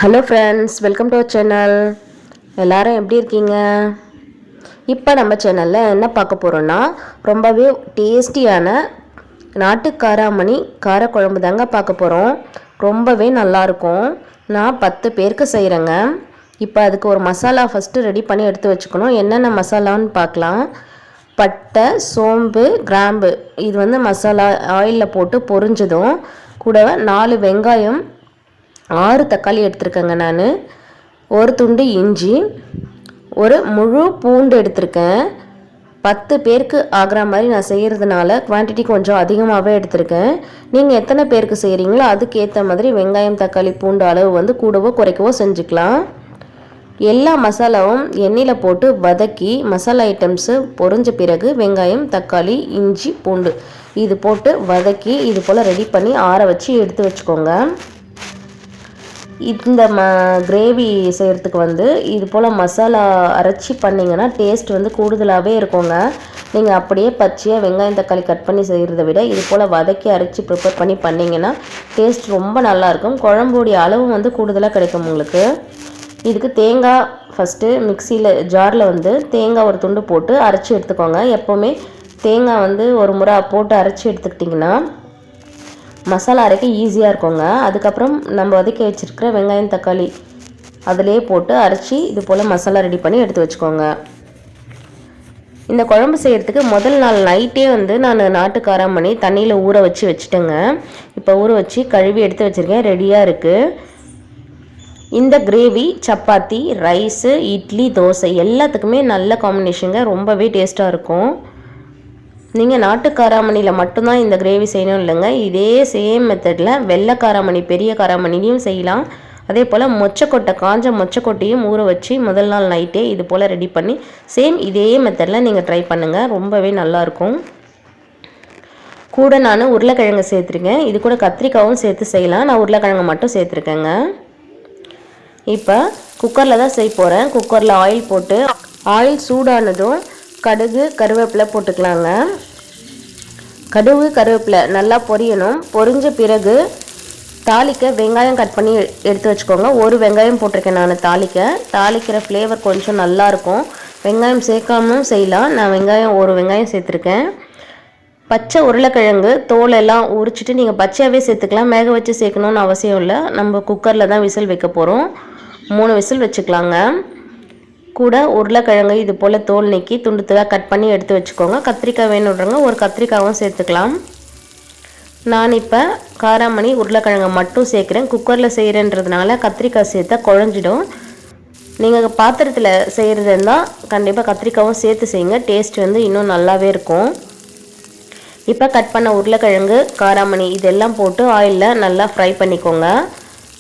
Hello friends, welcome to our channel. எல்லாரும் எப்படி இருக்கீங்க? இப்போ நம்ம சேனலில் என்ன பார்க்க போகிறோன்னா, ரொம்பவே டேஸ்டியான நாட்டு காராமணி காரக்குழம்பு தாங்க பார்க்க போகிறோம். ரொம்பவே நல்லாயிருக்கும். நான் 10 பேருக்கு செய்கிறேங்க. இப்போ அதுக்கு ஒரு மசாலா ஃபஸ்ட்டு ரெடி பண்ணி எடுத்து வச்சுக்கணும். என்னென்ன மசாலான்னு பார்க்கலாம். பட்டை, சோம்பு, கிராம்பு இது மசாலா ஆயிலில் போட்டு பொரிஞ்சதும் கூட 4 வெங்காயம், 6 தக்காளி எடுத்திருக்கேங்க. நான் ஒரு துண்டு இஞ்சி, ஒரு முழு பூண்டு எடுத்திருக்கேன். 10 பேருக்கு ஆகிற மாதிரி நான் செய்கிறதுனால குவான்டிட்டி கொஞ்சம் அதிகமாகவே எடுத்திருக்கேன். நீங்கள் எத்தனை பேருக்கு செய்கிறீங்களோ அதுக்கேற்ற மாதிரி வெங்காயம், தக்காளி, பூண்டு அளவு கூடவோ குறைக்கவோ செஞ்சுக்கலாம். எல்லா மசாலாவும் எண்ணெயில் போட்டு வதக்கி மசாலா ஐட்டம்ஸு பொரிஞ்ச பிறகு வெங்காயம், தக்காளி, இஞ்சி, பூண்டு இது போட்டு வதக்கி இது போல் ரெடி பண்ணி ஆற வச்சு எடுத்து வச்சுக்கோங்க. இந்த கிரேவி செய்கிறதுக்கு இது போல் மசாலா அரைச்சி பண்ணிங்கன்னா டேஸ்ட் கூடுதலாகவே இருக்குங்க. நீங்கள் அப்படியே பச்சையாக வெங்காயம், தக்காளி கட் பண்ணி செய்கிறத விட இது போல் வதக்கி அரைச்சி ப்ரிப்பேர் பண்ணி பண்ணிங்கன்னா டேஸ்ட் ரொம்ப நல்லாயிருக்கும். குழம்புடைய அளவு கூடுதலாக கிடைக்கும் உங்களுக்கு. இதுக்கு தேங்காய் ஃபஸ்ட்டு மிக்சியில் ஜாரில் தேங்காய் ஒரு துண்டு போட்டு அரைச்சி எடுத்துக்கோங்க. எப்போவுமே தேங்காய் ஒரு முறை போட்டு அரைச்சி எடுத்துக்கிட்டிங்கன்னா மசாலா அரைக்க ஈஸியாக இருக்குங்க. அதுக்கப்புறம் நம்ம வதக்கி வச்சுருக்கிற வெங்காயம், தக்காளி அதிலே போட்டு அரைச்சி இது போல் மசாலா ரெடி பண்ணி எடுத்து வச்சுக்கோங்க. இந்த குழம்பு செய்கிறதுக்கு முதல் நாள் நைட்டே நான் நாட்டு காராமணி தண்ணியில் ஊற வச்சுட்டேங்க. இப்போ ஊற வச்சு கழுவி எடுத்து வச்சுருக்கேன், ரெடியாக இருக்குது. இந்த கிரேவி சப்பாத்தி, ரைஸு, இட்லி, தோசை எல்லாத்துக்குமே நல்ல காம்பினேஷனுங்க. ரொம்பவே டேஸ்ட்டாக இருக்கும். நீங்கள் நாட்டு காராமணியில் மட்டும்தான் இந்த கிரேவி செய்யணும் இல்லைங்க. இதே சேம் மெத்தடில் வெள்ளை காராமணி, பெரிய காராமணிலையும் செய்யலாம். அதே போல் மொச்சக்கொட்டை, காஞ்ச மொச்சக்கொட்டையும் ஊற வச்சு முதல் நாள் நைட்டே இது போல் ரெடி பண்ணி சேம் இதே மெத்தடில் நீங்கள் ட்ரை பண்ணுங்கள். ரொம்பவே நல்லாயிருக்கும். கூட நான் உருளைக்கிழங்கு சேர்த்துருக்கேன். இது கூட கத்திரிக்காயும் சேர்த்து செய்யலாம். நான் உருளைக்கிழங்கு மட்டும் சேர்த்துருக்கேங்க. இப்போ குக்கரில் தான் செய்ய போகிறேன். குக்கரில் ஆயில் போட்டு ஆயில் சூடானதும் கடுகு, கருவேப்பிலை போட்டுக்கலாங்க. கடுகு, கருவேப்பிலை நல்லா பொரியணும். பொரிஞ்ச பிறகு தாளிக்க வெங்காயம் கட் பண்ணி எடுத்து வச்சுக்கோங்க. ஒரு வெங்காயம் போட்டிருக்கேன் நான் தாளிக்கிற ஃப்ளேவர் கொஞ்சம் நல்லாயிருக்கும். வெங்காயம் சேர்க்காமலும் செய்யலாம். நான் ஒரு வெங்காயம் சேர்த்துருக்கேன். பச்சை உருளைக்கிழங்கு தோலெல்லாம் உரிச்சிட்டு நீங்கள் பச்சையாகவே சேர்த்துக்கலாம். வேக வச்சு சேர்க்கணுன்னு அவசியம் இல்லை. நம்ம குக்கரில் தான் விசில் வைக்க போகிறோம். 3 விசில் வச்சுக்கலாங்க. கூட உருளைக்கிழங்கு இது போல் தோல் நீக்கி துண்டு துண்டாக கட் பண்ணி எடுத்து வச்சுக்கோங்க. கத்திரிக்காய் வேணுன்றவங்க ஒரு கத்திரிக்காயும் சேர்த்துக்கலாம். நான் இப்போ காராமணி உருளைக்கிழங்கு மட்டும் சேர்க்குறேன். குக்கரில் செய்கிறேன்றதுனால கத்திரிக்காய் சேர்த்தா குழஞ்சிடும். நீங்கள் பாத்திரத்தில் செய்கிறது இருந்தால் கண்டிப்பாக கத்திரிக்காயும் சேர்த்து செய்யுங்க. டேஸ்ட் இன்னும் நல்லாவே இருக்கும். இப்போ கட் பண்ண உருளைக்கிழங்கு, காராமணி இதெல்லாம் போட்டு ஆயிலில் நல்லா ஃப்ரை பண்ணிக்கோங்க.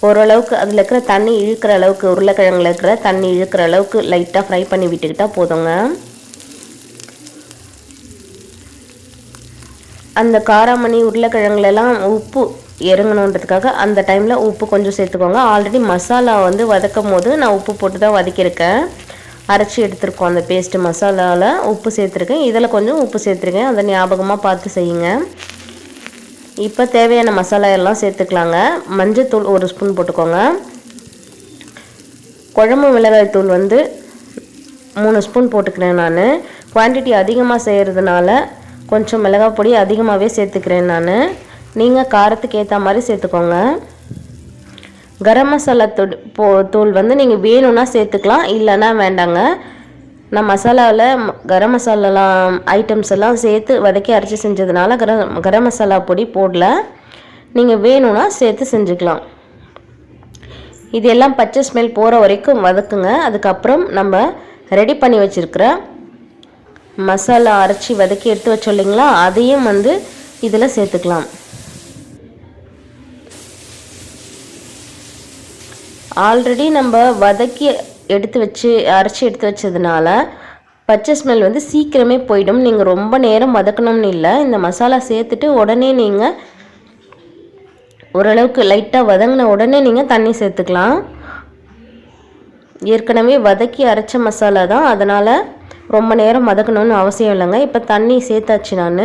ஓரளவுக்கு அதில் இருக்கிற தண்ணி இழுக்கிற அளவுக்கு, உருளைக்கிழங்குல இருக்கிற தண்ணி இழுக்கிற அளவுக்கு லைட்டாக ஃப்ரை பண்ணி விட்டுக்கிட்டால் போதுங்க. அந்த காராமணி உருளைக்கிழங்குலாம் உப்பு இறங்கணுன்றதுக்காக அந்த டைமில் உப்பு கொஞ்சம் சேர்த்துக்கோங்க. ஆல்ரெடி மசாலா வதக்கும் போது நான் உப்பு போட்டு தான் வதக்கியிருக்கேன். அரைச்சி எடுத்துருக்கோம் அந்த பேஸ்ட்டு மசாலாவில் உப்பு சேர்த்துருக்கேன். இதில் கொஞ்சம் உப்பு சேர்த்துருக்கேன். அதை ஞாபகமாக பார்த்து செய்யுங்க. இப்போ தேவையான மசாலா எல்லாம் சேர்த்துக்கலாங்க. மஞ்சள்தூள் 1 ஸ்பூன் போட்டுக்கோங்க. குழம்பு மிளகாய் தூள் 3 ஸ்பூன் போட்டுக்கிறேன். நான் குவான்டிட்டி அதிகமாக செய்கிறதுனால கொஞ்சம் மிளகாய் பொடி அதிகமாகவே சேர்த்துக்கிறேன். நீங்கள் காரத்துக்கு ஏற்ற மாதிரி சேர்த்துக்கோங்க. கரம் மசாலா தூள் நீங்கள் வேணும்னா சேர்த்துக்கலாம், இல்லைன்னா வேண்டாங்க. நான் மசாலாவில் கரம் மசாலாலாம் ஐட்டம்ஸ் எல்லாம் சேர்த்து வதக்கி அரைச்சி செஞ்சதுனால கரம் மசாலா பொடி போடல. நீங்கள் வேணும்னா சேர்த்து செஞ்சுக்கலாம். இதெல்லாம் பச்சை ஸ்மெல் போகிற வரைக்கும் வதக்குங்க. அதுக்கப்புறம் நம்ம ரெடி பண்ணி வச்சுருக்கிற மசாலா அரைச்சி வதக்கி எடுத்து வச்சோம் இல்லைங்களா, அதையும் இதில் சேர்த்துக்கலாம். ஆல்ரெடி நம்ம வதக்கி அரைச்சி எடுத்து வச்சதுனால பச்சை ஸ்மெல் சீக்கிரமே போயிடும். நீங்கள் ரொம்ப நேரம் வதக்கணும்னு இல்லை. இந்த மசாலா சேர்த்துட்டு உடனே நீங்கள் ஓரளவுக்கு லைட்டாக வதங்கின உடனே நீங்கள் தண்ணி சேர்த்துக்கலாம். ஏற்கனவே வதக்கி அரைச்ச மசாலா தான், அதனால் ரொம்ப நேரம் வதக்கணும்னு அவசியம் இல்லைங்க. இப்போ தண்ணி சேர்த்தாச்சு. நான்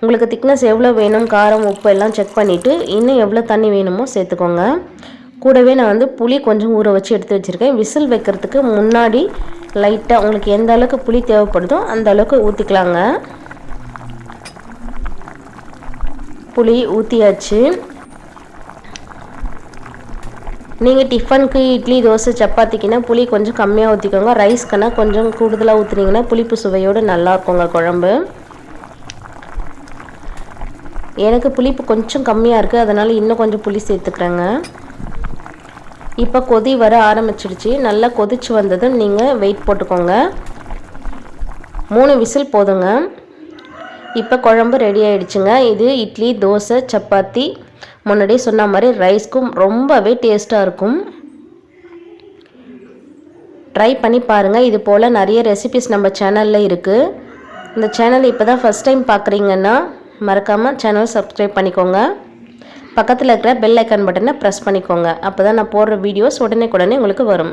உங்களுக்கு திக்னஸ் எவ்வளோ வேணும், காரம், உப்பு எல்லாம் செக் பண்ணிவிட்டு இன்னும் எவ்வளோ தண்ணி வேணுமோ சேர்த்துக்கோங்க. கூடவே நான் வந்து புளி கொஞ்சம் ஊற வச்சு எடுத்து வச்சுருக்கேன். விசில் வைக்கிறதுக்கு முன்னாடி லைட்டாக உங்களுக்கு எந்த அளவுக்கு புளி தேவைப்படுதோ அந்த அளவுக்கு ஊற்றிக்கலாங்க. புளி ஊற்றியாச்சு. நீங்கள் டிஃபனுக்கு இட்லி தோசை சப்பாத்திக்குன்னா புளி கொஞ்சம் கம்மியாக ஊற்றிக்கோங்க. ரைஸ்க்குன்னா கொஞ்சம் கூடுதலாக ஊற்றுனீங்கன்னா புளிப்பு சுவையோடு நல்லாயிருக்குங்க குழம்பு. எனக்கு புளிப்பு கொஞ்சம் கம்மியாக இருக்குது, அதனால் இன்னும் கொஞ்சம் புளி சேர்த்துக்கிறேங்க. இப்போ கொதி வர ஆரம்பிச்சிடுச்சு. நல்லா கொதிச்சு வந்ததும் நீங்கள் வெயிட் போட்டுக்கோங்க. 3 விசில் போதுங்க. இப்போ குழம்பு ரெடி ஆகிடுச்சுங்க. இது இட்லி தோசை சப்பாத்தி முன்னாடியே சொன்ன மாதிரி ரைஸ்க்கும் ரொம்பவே டேஸ்ட்டாக இருக்கும். ட்ரை பண்ணி பாருங்கள். இது போல் நிறைய ரெசிபிஸ் நம்ம சேனலில் இருக்குது. இந்த சேனல் இப்போ தான் ஃபஸ்ட் டைம் பார்க்குறீங்கன்னா மறக்காமல் சேனல் சப்ஸ்கிரைப் பண்ணிக்கோங்க. பக்கத்தில் இருக்கிற பெல் ஐக்கான் பட்டனை ப்ரெஸ் பண்ணிக்கோங்க. அப்போ தான் நான் போடுற வீடியோஸ் உடனே உங்களுக்கு வரும்.